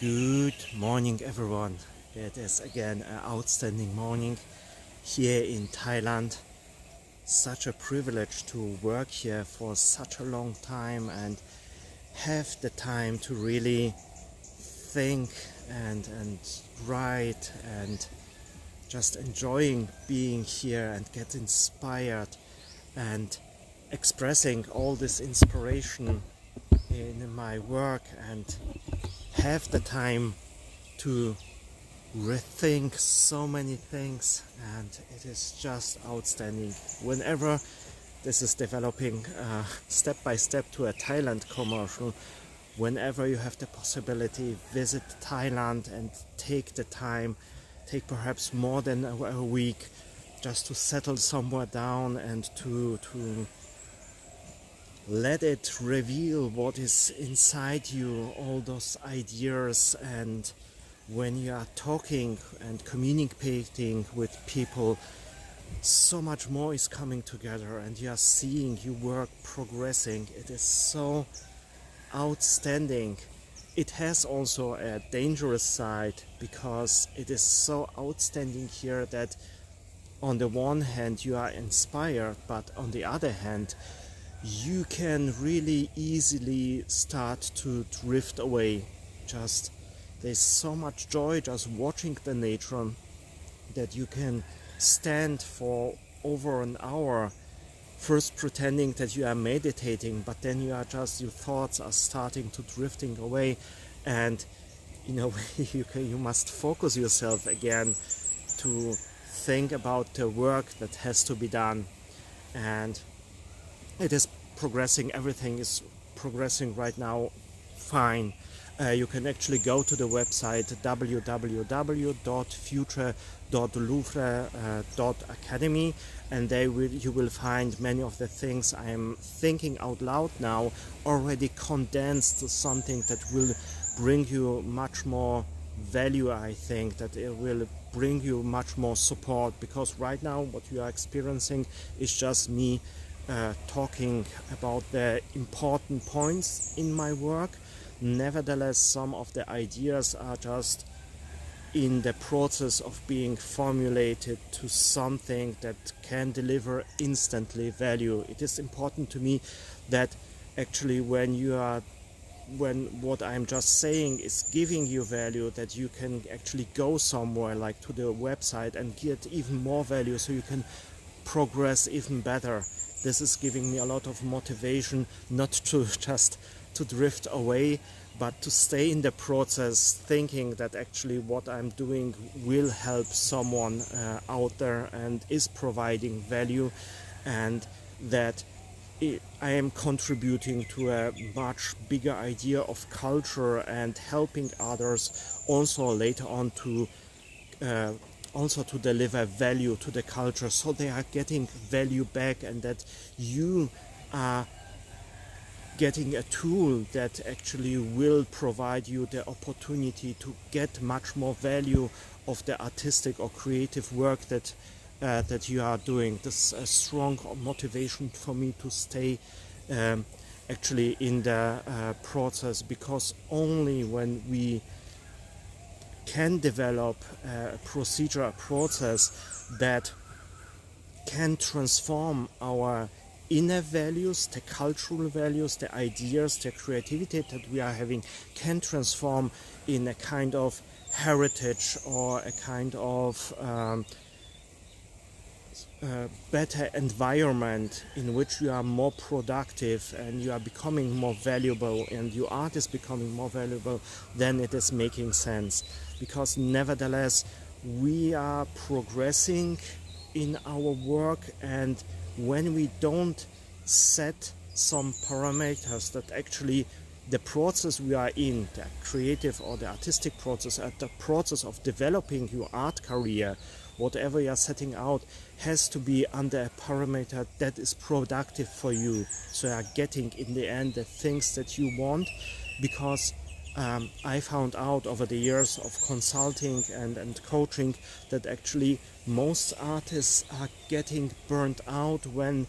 Good morning, everyone. It is again an outstanding morning here in Thailand. Such a privilege to work here for such a long time and have the time to really think and write and just enjoying being here and get inspired and expressing all this inspiration in my work and have the time to rethink so many things, and it is just outstanding. Whenever this is developing step by step to a Thailand commercial, whenever you have the possibility, visit Thailand and take the time, take perhaps more than a week just to settle somewhere down and to let it reveal what is inside you, all those ideas. And when you are talking and communicating with people, so much more is coming together and you are seeing your work progressing. It is so outstanding. It has also a dangerous side because it is so outstanding here that on the one hand you are inspired, but on the other hand you can really easily start to drift away. Just there's so much joy just watching the nature that you can stand for over an hour, first pretending that you are meditating, but then your thoughts are starting to drifting away, and you must focus yourself again to think about the work that has to be done. And it is progressing, everything is progressing right now fine. You can actually go to the website www.future.louvre.academy, and you will find many of the things I am thinking out loud now already condensed to something that will bring you much more value. I think that it will bring you much more support, because right now what you are experiencing is just me talking about the important points in my work. Nevertheless, some of the ideas are just in the process of being formulated to something that can deliver instantly value. It is important to me that actually when what I'm just saying is giving you value, that you can actually go somewhere like to the website and get even more value so you can progress even better. This is giving me a lot of motivation, not to just to drift away, but to stay in the process, thinking that actually what I'm doing will help someone out there and is providing value, and that I am contributing to a much bigger idea of culture and helping others also later on to deliver value to the culture, so they are getting value back, and that you are getting a tool that actually will provide you the opportunity to get much more value of the artistic or creative work that you are doing. This is a strong motivation for me to stay actually in the process, because only when we can develop a procedure, a process that can transform our inner values, the cultural values, the ideas, the creativity that we are having, can transform in a kind of heritage or a kind of better environment in which you are more productive and you are becoming more valuable and your art is becoming more valuable, then it is making sense. Because nevertheless we are progressing in our work, and when we don't set some parameters that actually the process we are in, the creative or the artistic process, the process of developing your art career, whatever you are setting out, has to be under a parameter that is productive for you, so you are getting in the end the things that you want. Because I found out over the years of consulting and coaching that actually most artists are getting burnt out when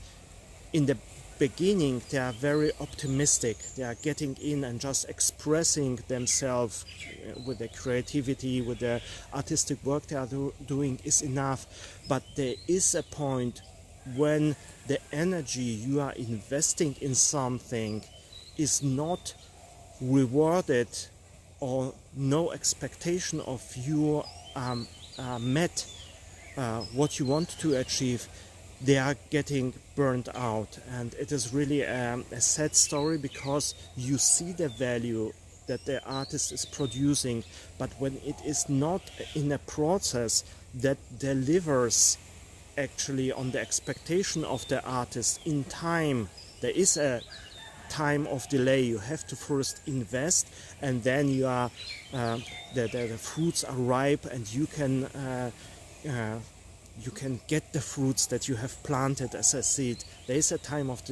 in the beginning they are very optimistic. They are getting in and just expressing themselves with their creativity, with the artistic work they are doing is enough. But there is a point when the energy you are investing in something is not rewarded, or no expectation of you met what you want to achieve, they are getting burned out. And it is really a sad story, because you see the value that the artist is producing, but when it is not in a process that delivers actually on the expectation of the artist in time, there is a time of delay. You have to first invest, and then you are the fruits are ripe, and you can get the fruits that you have planted as a seed. There is a time of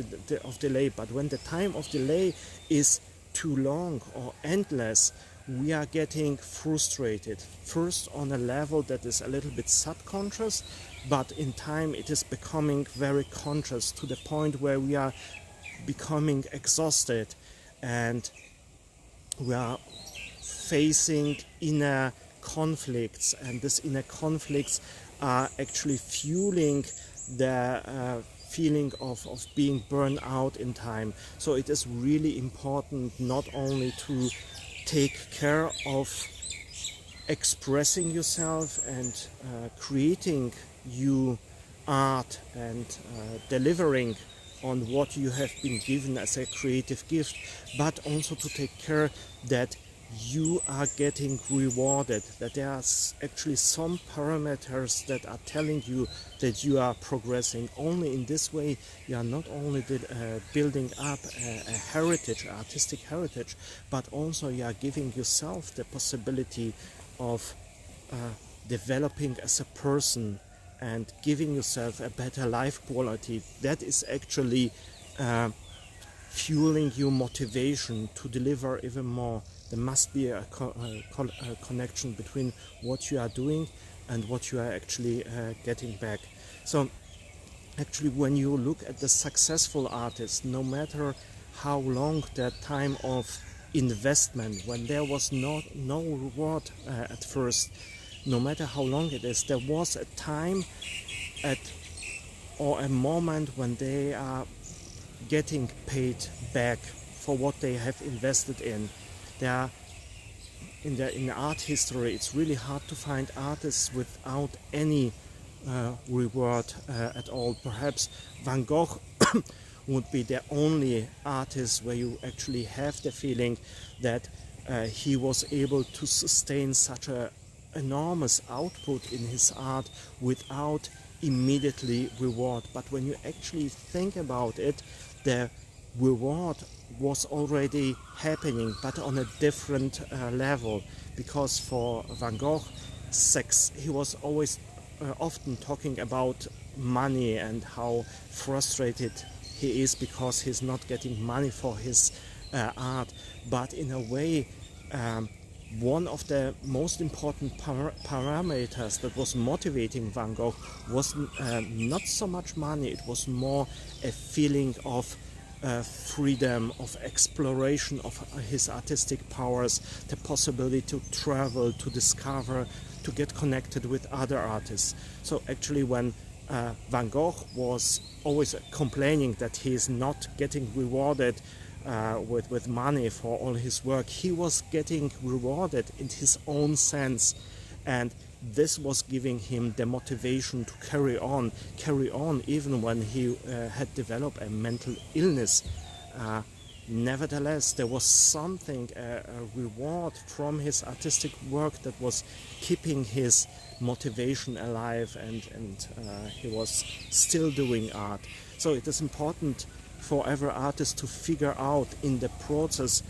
delay, but when the time of delay is too long or endless, we are getting frustrated. First on a level that is a little bit subconscious, but in time it is becoming very conscious, to the point where we are becoming exhausted, and we are facing inner conflicts, and this inner conflicts are actually fueling the feeling of being burned out in time. So it is really important not only to take care of expressing yourself and creating you art and delivering on what you have been given as a creative gift, but also to take care that you are getting rewarded, that there are actually some parameters that are telling you that you are progressing. Only in this way you are not only building up a heritage, artistic heritage, but also you are giving yourself the possibility of developing as a person and giving yourself a better life quality. That is actually fueling your motivation to deliver even more. There must be a connection between what you are doing and what you are actually getting back. So actually, when you look at the successful artists, no matter how long that time of investment, when there was no reward at first, no matter how long it is, there was a time or a moment when they are getting paid back for what they have invested in. In the art history, it's really hard to find artists without any reward at all. Perhaps Van Gogh would be the only artist where you actually have the feeling that he was able to sustain such an enormous output in his art without immediately reward. But when you actually think about it, the reward was already happening, but on a different level, because for Van Gogh, he was always often talking about money and how frustrated he is because he's not getting money for his art. But in a way, one of the most important parameters that was motivating Van Gogh was not so much money, it was more a feeling of freedom, of exploration of his artistic powers, the possibility to travel, to discover, to get connected with other artists. So actually, when Van Gogh was always complaining that he is not getting rewarded with money for all his work, he was getting rewarded in his own sense, and this was giving him the motivation to carry on even when he had developed a mental illness. Nevertheless, there was something, a reward from his artistic work that was keeping his motivation alive, and he was still doing art. So it is important for every artist to figure out in the process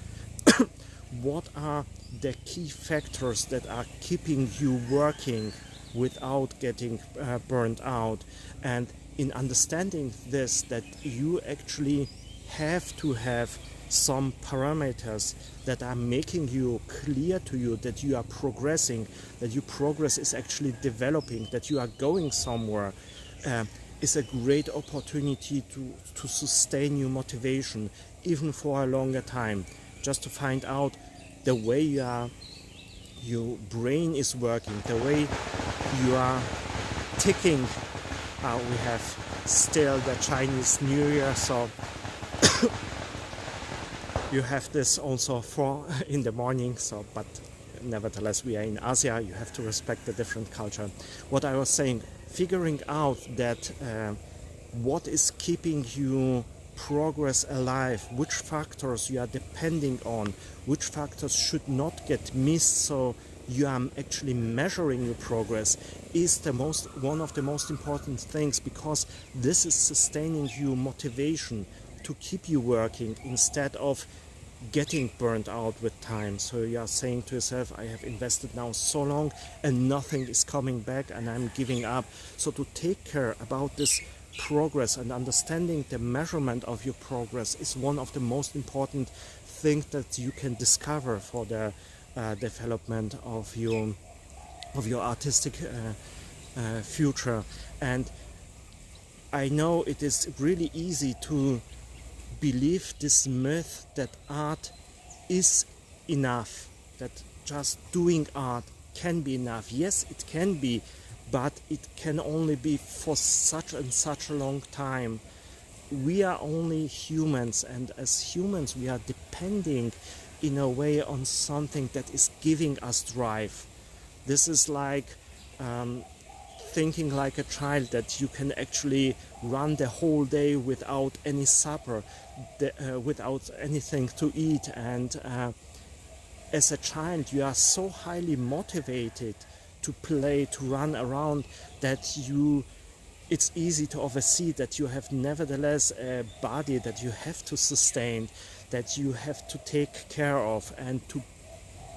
what are the key factors that are keeping you working without getting burned out. And in understanding this, that you actually have to have some parameters that are making you clear to you that you are progressing, that your progress is actually developing, that you are going somewhere. is a great opportunity to sustain your motivation even for a longer time, just to find out the way your brain is working, the way you are ticking. We have still the Chinese New Year, so you have this also for in the morning, so but nevertheless we are in Asia, you have to respect the different culture. What I was saying, figuring out that what is keeping you progress alive, which factors you are depending on, which factors should not get missed, so you are actually measuring your progress, is one of the most important things, because this is sustaining your motivation to keep you working instead of getting burnt out with time. So you are saying to yourself, I have invested now so long and nothing is coming back and I'm giving up. So to take care about this progress and understanding the measurement of your progress is one of the most important things that you can discover for the development of your artistic future. And I know it is really easy to believe this myth that art is enough, that just doing art can be enough. Yes, it can be, but it can only be for such and such a long time. We are only humans, and as humans we are depending in a way on something that is giving us drive. This is like thinking like a child, that you can actually run the whole day without any supper, without anything to eat, and as a child you are so highly motivated to play, to run around, that it's easy to oversee that you have nevertheless a body that you have to sustain, that you have to take care of, and to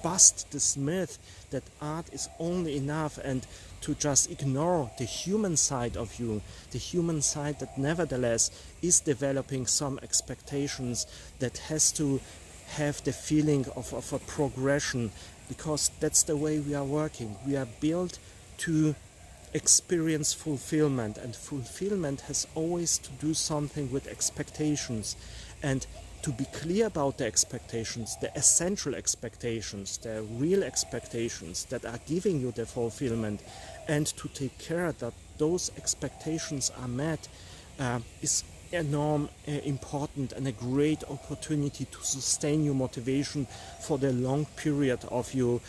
bust this myth that art is only enough, and to just ignore the human side of you, the human side that nevertheless is developing some expectations, that has to have the feeling of a progression, because that's the way we are working. We are built to experience fulfillment, and fulfillment has always to do something with expectations. And to be clear about the expectations, the essential expectations, the real expectations that are giving you the fulfillment, and to take care that those expectations are met, is enormous, important, and a great opportunity to sustain your motivation for the long period of your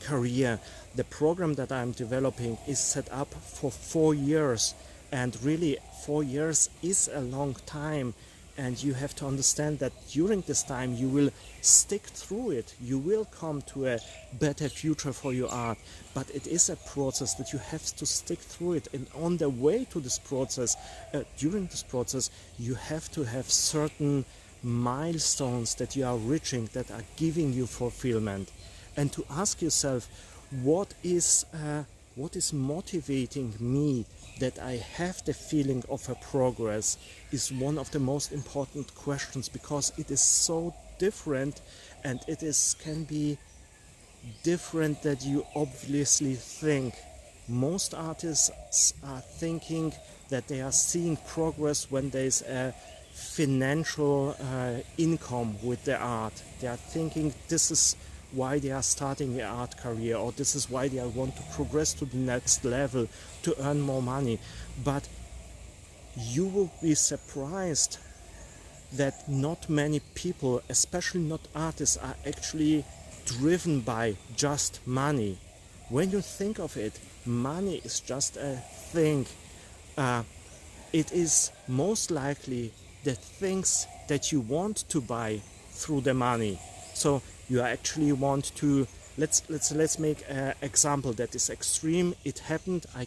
career. The program that I'm developing is set up for 4 years, and really 4 years is a long time. And you have to understand that during this time you will stick through it. You will come to a better future for your art. But it is a process that you have to stick through it. And on the way to this process, during this process, you have to have certain milestones that you are reaching, that are giving you fulfillment. And to ask yourself, what is motivating me, that I have the feeling of a progress, is one of the most important questions, because it is so different, and can be different that you obviously think. Most artists are thinking that they are seeing progress when there is a financial income with their art. They are thinking this is why they are starting their art career, or this is why they want to progress to the next level, to earn more money. But you will be surprised that not many people, especially not artists, are actually driven by just money. When you think of it, money is just a thing. It is most likely the things that you want to buy through the money. So you actually want to, let's make an example that is extreme. It happened, I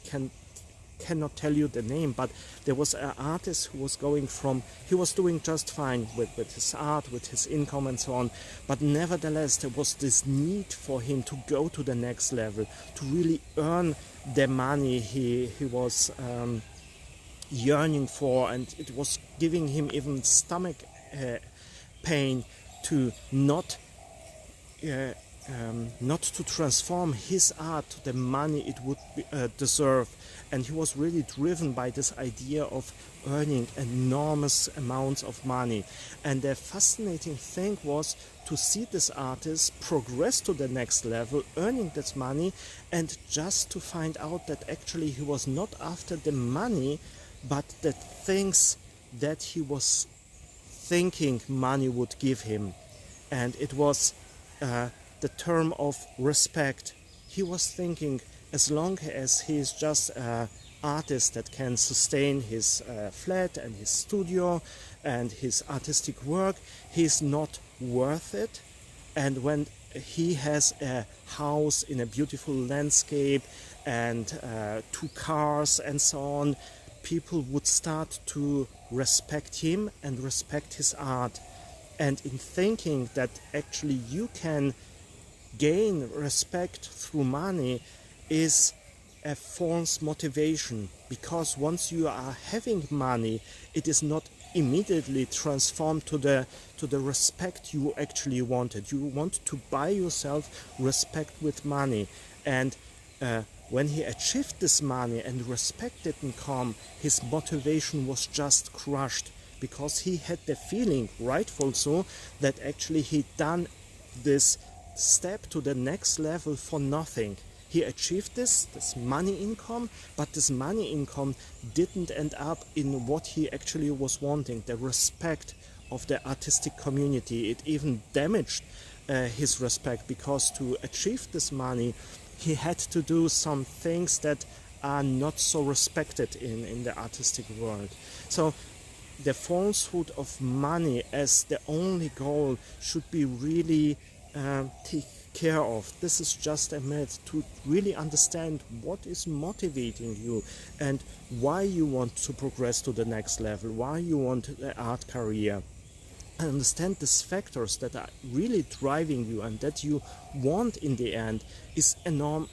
cannot tell you the name, but there was an artist who was he was doing just fine with his art, with his income and so on, but nevertheless there was this need for him to go to the next level, to really earn the money he was yearning for, and it was giving him even stomach pain to not not to transform his art to the money it would deserve. And he was really driven by this idea of earning enormous amounts of money. And the fascinating thing was to see this artist progress to the next level, earning this money, and just to find out that actually he was not after the money, but the things that he was thinking money would give him. And it was the term of respect. He was thinking, as long as he is just an artist that can sustain his flat and his studio and his artistic work, he is not worth it. And when he has a house in a beautiful landscape and 2 cars and so on, people would start to respect him and respect his art. And in thinking that actually you can gain respect through money is a false motivation, because once you are having money, it is not immediately transformed to the respect you actually wanted. You want to buy yourself respect with money, and when he achieved this money and respect didn't come, his motivation was just crushed, because he had the feeling, rightful so, that actually he'd done this step to the next level for nothing. He achieved this money income, but this money income didn't end up in what he actually was wanting, the respect of the artistic community. It even damaged his respect, because to achieve this money, he had to do some things that are not so respected in the artistic world. So the falsehood of money as the only goal should be really taken care of. This is just a myth. To really understand what is motivating you and why you want to progress to the next level, why you want an art career, and understand these factors that are really driving you and that you want in the end, is enormous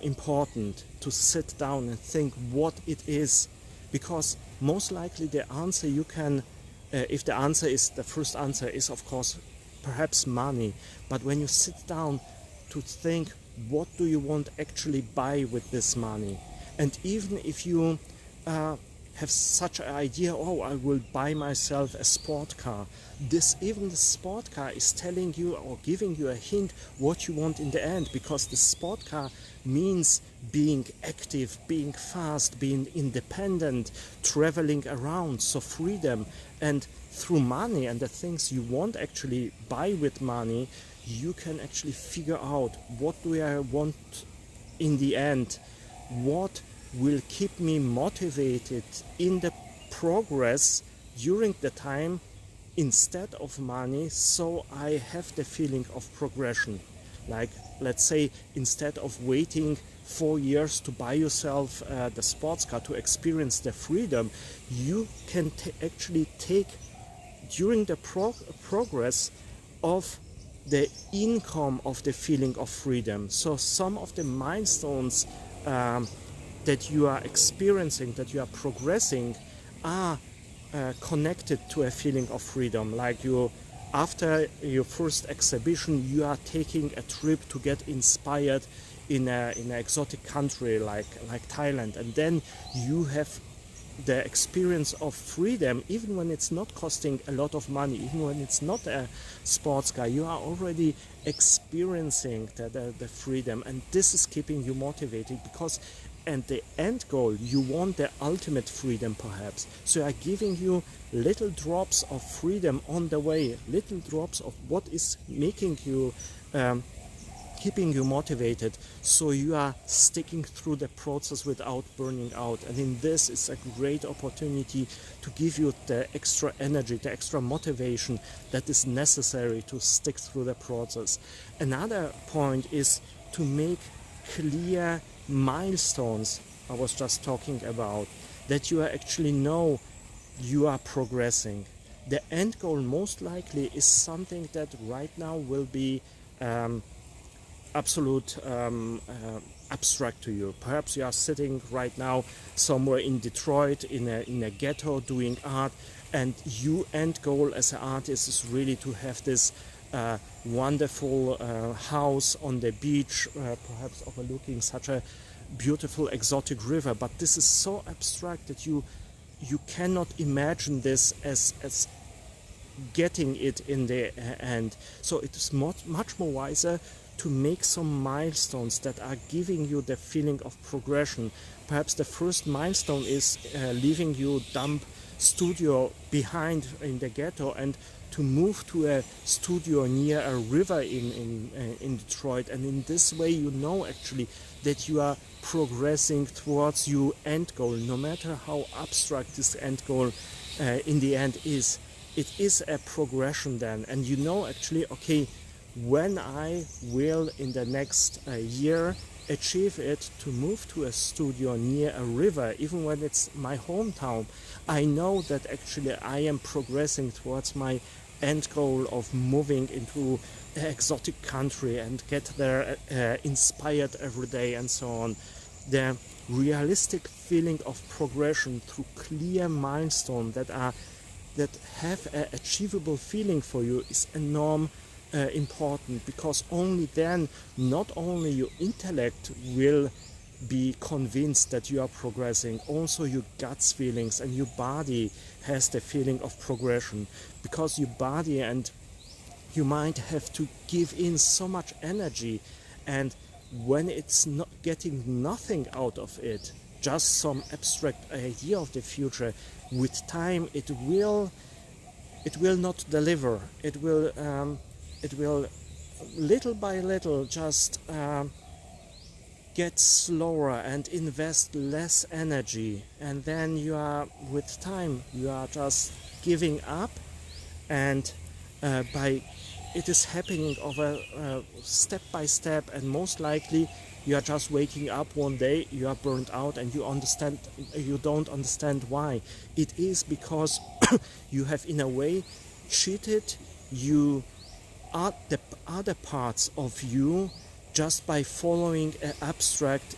important to sit down and think what it is. Because most likely the answer you can, if the answer is, the first answer is of course perhaps money, but when you sit down to think what do you want actually buy with this money, and even if you have such an idea, oh, I will buy myself a sport car, even the sport car is telling you or giving you a hint what you want in the end, because the sport car means being active, being fast, being independent, traveling around, so freedom. And through money and the things you want actually buy with money, you can actually figure out what do I want in the end, what will keep me motivated in the progress during the time instead of money, so I have the feeling of progression. Like, let's say, instead of waiting 4 years to buy yourself the sports car to experience the freedom, you can actually take during the progress of the income of the feeling of freedom. So some of the milestones that you are experiencing, that you are progressing, are connected to a feeling of freedom. Like after your first exhibition, you are taking a trip to get inspired in an exotic country like Thailand, and then you have the experience of freedom, even when it's not costing a lot of money, even when it's not a sports car, you are already experiencing the freedom, and this is keeping you motivated, because and the end goal, you want the ultimate freedom perhaps. So I'm giving you little drops of freedom on the way, little drops of what is making you keeping you motivated, so you are sticking through the process without burning out. And in this, it's a great opportunity to give you the extra energy, the extra motivation that is necessary to stick through the process. Another point is to make clear milestones I was just talking about, that you actually know you are progressing. The end goal most likely is something that right now will be absolute abstract to you. Perhaps you are sitting right now somewhere in Detroit in a ghetto doing art, and your end goal as an artist is really to have this a wonderful house on the beach, perhaps overlooking such a beautiful exotic river, but this is so abstract that you cannot imagine this as getting it in the end. So it is much more wiser to make some milestones that are giving you the feeling of progression. Perhaps the first milestone is leaving your dumb studio behind in the ghetto and to move to a studio near a river in Detroit. And in this way you know actually that you are progressing towards your end goal, no matter how abstract this end goal in the end is. It is a progression then, and you know actually, okay, when I will in the next year achieve it to move to a studio near a river, even when it's my hometown, I know that actually I am progressing towards my end goal of moving into an exotic country and get there inspired every day and so on. The realistic feeling of progression through clear milestones that have an achievable feeling for you is enormous. Important, because only then not only your intellect will be convinced that you are progressing, also your guts feelings and your body has the feeling of progression, because your body and your mind have to give in so much energy, and when it's not getting nothing out of it, just some abstract idea of the future, with time it will not deliver. It will little by little just get slower and invest less energy, and then with time you are just giving up, and it is happening over step by step, and most likely you are just waking up one day, you are burnt out, and you don't understand why. It is because you have in a way cheated the other parts of you just by following an abstract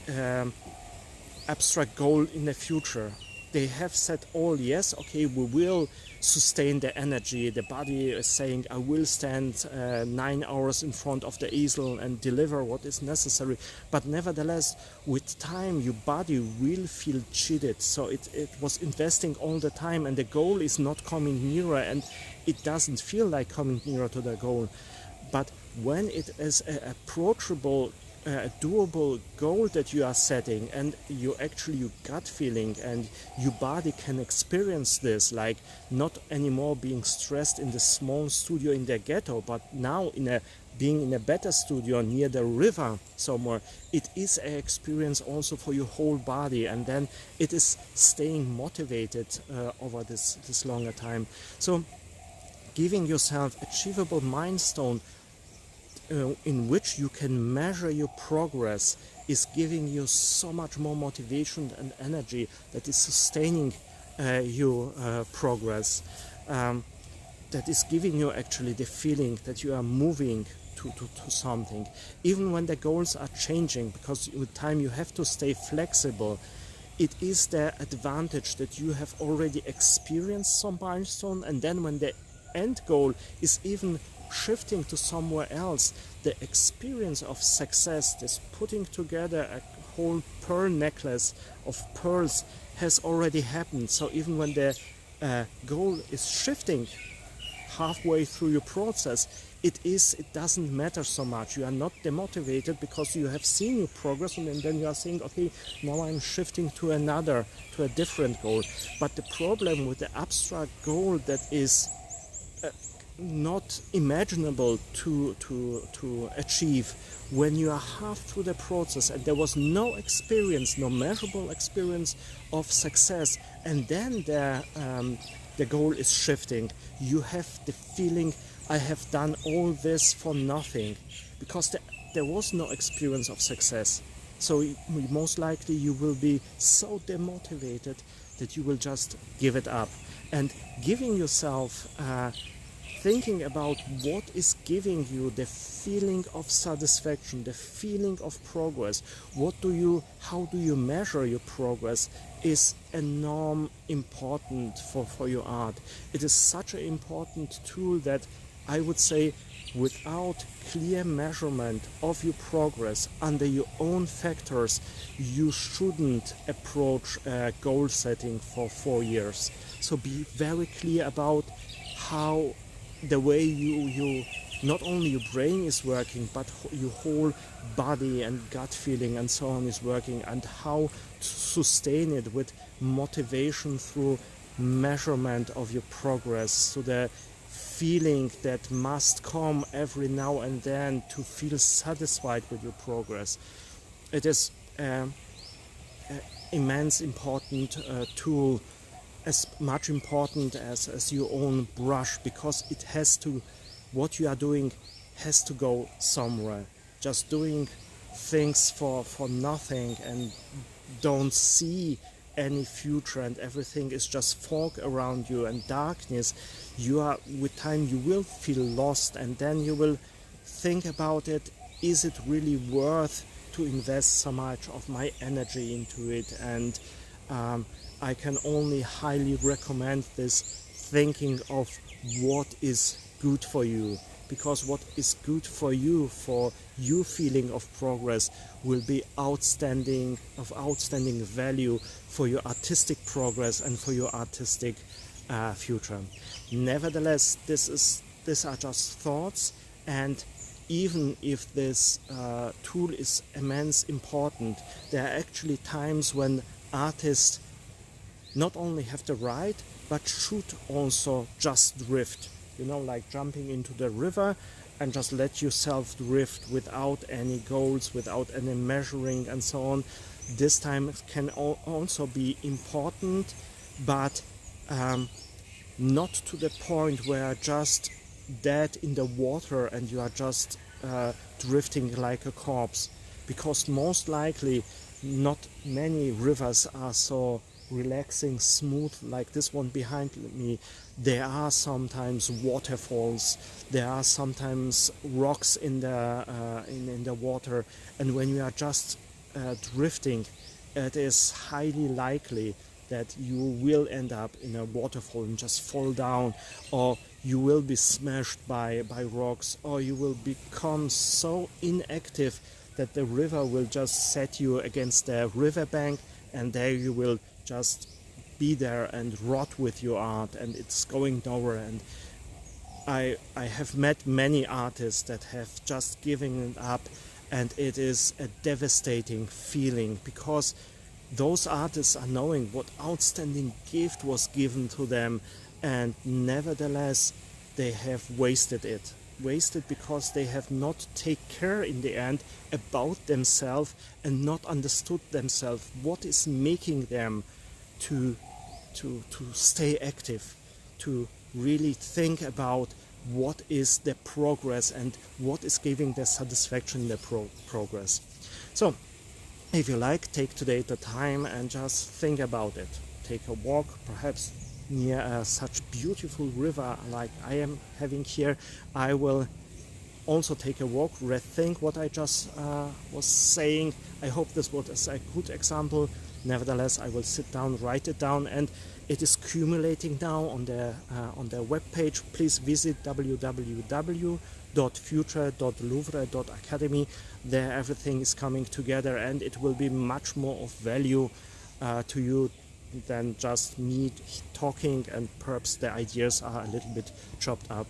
goal in the future. They have said all, yes, okay, we will sustain the energy. The body is saying, I will stand 9 hours in front of the easel and deliver what is necessary. But nevertheless, with time, your body will feel cheated. So it was investing all the time, and the goal is not coming nearer, and it doesn't feel like coming nearer to the goal. But when it is an approachable, doable goal that you are setting, and your gut feeling and your body can experience this, like not anymore being stressed in the small studio in the ghetto, but now being in a better studio near the river somewhere, it is an experience also for your whole body, and then it is staying motivated over this longer time. So giving yourself achievable milestone in which you can measure your progress is giving you so much more motivation and energy that is sustaining your progress, that is giving you actually the feeling that you are moving to something, even when the goals are changing, because with time you have to stay flexible. It is the advantage that you have already experienced some milestone, and then when the end goal is even shifting to somewhere else, the experience of success, this putting together a whole pearl necklace of pearls, has already happened. So even when the goal is shifting halfway through your process, it doesn't matter so much. You are not demotivated because you have seen your progress, and then you are saying, okay, now I'm shifting to a different goal. But the problem with the abstract goal that is not imaginable to achieve when you are half through the process and there was no measurable experience of success, and then the goal is shifting, you have the feeling, I have done all this for nothing, because there was no experience of success. So most likely you will be so demotivated that you will just give it up. And giving yourself thinking about what is giving you the feeling of satisfaction, the feeling of progress, how do you measure your progress, is enormous important for your art. It is such an important tool that I would say without clear measurement of your progress under your own factors, you shouldn't approach goal setting for 4 years. So be very clear about how the way you not only your brain is working, but your whole body and gut feeling and so on is working, and how to sustain it with motivation through measurement of your progress. So the feeling that must come every now and then to feel satisfied with your progress. It is an immense important tool, as much important as your own brush, because it has to, what you are doing has to go somewhere. Just doing things for nothing and don't see any future and everything is just fog around you and darkness, you are, with time you will feel lost, and then you will think about it, is it really worth to invest so much of my energy into it? And I can only highly recommend this thinking of what is good for you, because what is good for you, for your feeling of progress, will be outstanding value for your artistic progress and for your artistic future. Nevertheless, these are just thoughts, and even if this tool is immense important, there are actually times when artists not only have the right, but should also just drift. You know, like jumping into the river and just let yourself drift without any goals, without any measuring and so on. This time can also be important, but not to the point where just dead in the water and you are just drifting like a corpse, because most likely not many rivers are so relaxing, smooth like this one behind me. There are sometimes waterfalls, there are sometimes rocks in the water, and when you are just drifting, it is highly likely that you will end up in a waterfall and just fall down, or you will be smashed by rocks, or you will become so inactive that the river will just set you against the riverbank, and there you will just be there and rot with your art, and it's going nowhere. And I have met many artists that have just given it up, and it is a devastating feeling, because those artists are knowing what outstanding gift was given to them, and nevertheless they have wasted it because they have not taken care in the end about themselves and not understood themselves, what is making them to stay active, to really think about what is the progress and what is giving the satisfaction in the progress. So if you like, take today the time and just think about it. Take a walk, perhaps near such beautiful river like I am having here. I will also take a walk, rethink what I just was saying. I hope this was a good example. Nevertheless, I will sit down, write it down, and it is accumulating now on the web page. Please visit www.future.louvre.academy. There everything is coming together, and it will be much more of value to you than just me talking, and perhaps the ideas are a little bit chopped up.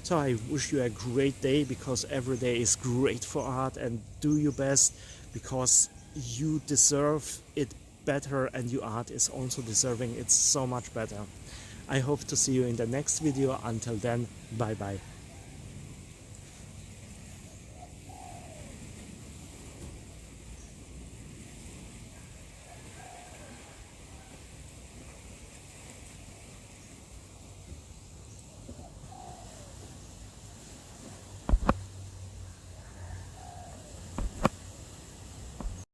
So I wish you a great day, because every day is great for art, and do your best, because you deserve it better, and your art is also deserving it so much better. I hope to see you in the next video. Until then, bye bye.